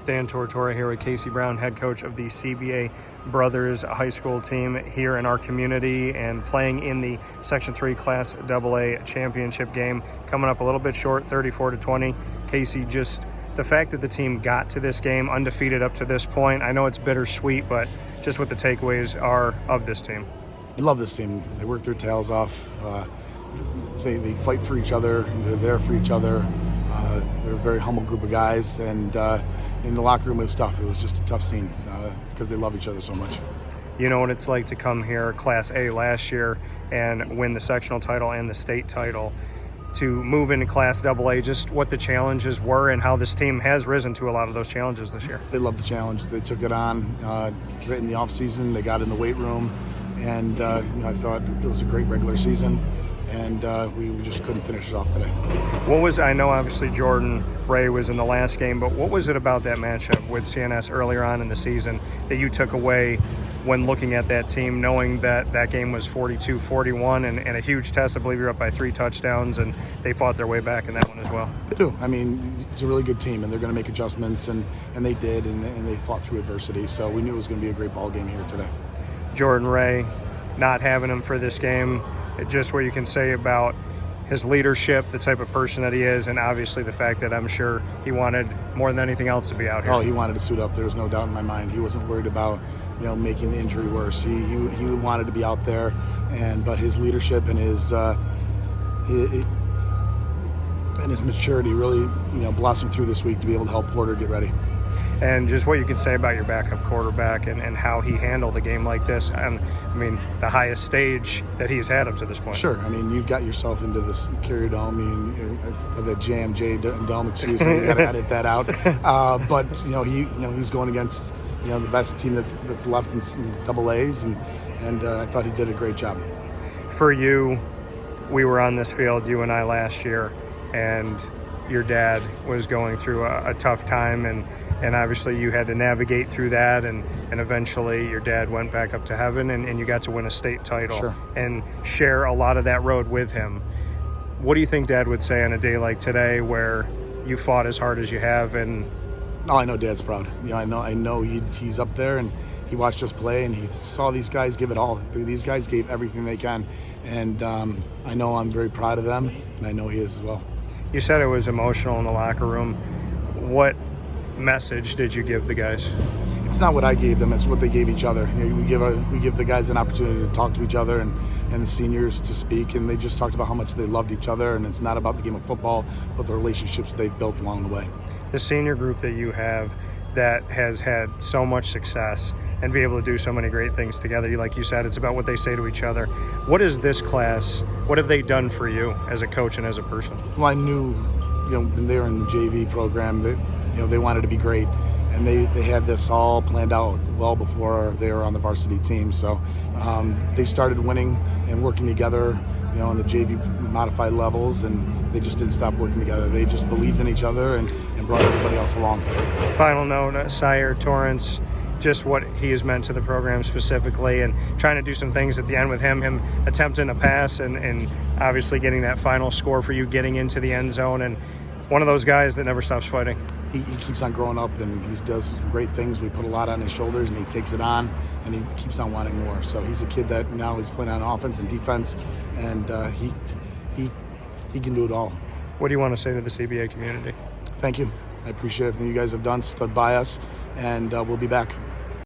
Dan Tortora here with Casey Brown, head coach of the CBA Brothers high school team here in our community and playing in the Section 3 Class AA championship game. Coming up a little bit short, 34-20. Casey, just the fact that the team got to this game undefeated up to this point, I know it's bittersweet, but just what the takeaways are of this team. I love this team. They work their tails off. They fight for each other. They're there for each other. They're a very humble group of guys, and in the locker room it was tough. It was just a tough scene because they love each other so much. You know what it's like to come here, Class A last year, and win the sectional title and the state title. To move into Class AA, just what the challenges were and how this team has risen to a lot of those challenges this year. They love the challenge. They took it on right in the off season. They got in the weight room, and I thought it was a great regular season, and we just couldn't finish it off today. I know obviously Jordan Ray was in the last game, but what was it about that matchup with CNS earlier on in the season that you took away when looking at that team, knowing that that game was 42-41 and a huge test? I believe you're up by 3 touchdowns, and they fought their way back in that one as well. They do. I mean, it's a really good team, and they're going to make adjustments, and they did, and they fought through adversity. So we knew it was going to be a great ball game here today. Jordan Ray, not having him for this game, just what you can say about his leadership, the type of person that he is, and obviously the fact that I'm sure he wanted more than anything else to be out here. Oh, he wanted to suit up. There was no doubt in my mind. He wasn't worried about making the injury worse. He wanted to be out there, but his leadership and his maturity really blossomed through this week to be able to help Porter get ready. And just what you can say about your backup quarterback and how he handled a game like this, and I mean the highest stage that he's had up to this point. Sure. I mean, you've got yourself into this Carrier Dome, the JMJ Dome. Excuse me, you got to edit that out. But he's going against the best team that's left in double A's, and I thought he did a great job. For you, we were on this field, you and I, last year, and your dad was going through a tough time, and obviously you had to navigate through that, and eventually your dad went back up to heaven, and you got to win a state title. Sure. And share a lot of that road with him. What do you think Dad would say on a day like today where you fought as hard as you have? And I know Dad's proud. I know he's up there, and he watched us play, and he saw these guys give it all. These guys gave everything they can, and I know I'm very proud of them, and I know he is as well. You said it was emotional in the locker room. What message did you give the guys? It's not what I gave them, it's what they gave each other. We give the guys an opportunity to talk to each other and the seniors to speak, and they just talked about how much they loved each other, and it's not about the game of football, but the relationships they've built along the way. The senior group that you have that has had so much success and be able to do so many great things together, like you said, it's about what they say to each other. What is this class, what have they done for you as a coach and as a person? Well, I knew, when they were in the JV program, that they wanted to be great, and they had this all planned out well before they were on the varsity team. So they started winning and working together, on the JV modified levels, and they just didn't stop working together. They just believed in each other and brought everybody else along. Final note, Sire Torrance, just what he has meant to the program specifically, and trying to do some things at the end with him attempting a pass and obviously getting that final score for you, getting into the end zone, and one of those guys that never stops fighting. He keeps on growing up, and he does great things. We put a lot on his shoulders, and he takes it on, and he keeps on wanting more. So he's a kid that now is playing on offense and defense, and he can do it all. What do you want to say to the CBA community? Thank you. I appreciate everything you guys have done, stood by us, and we'll be back.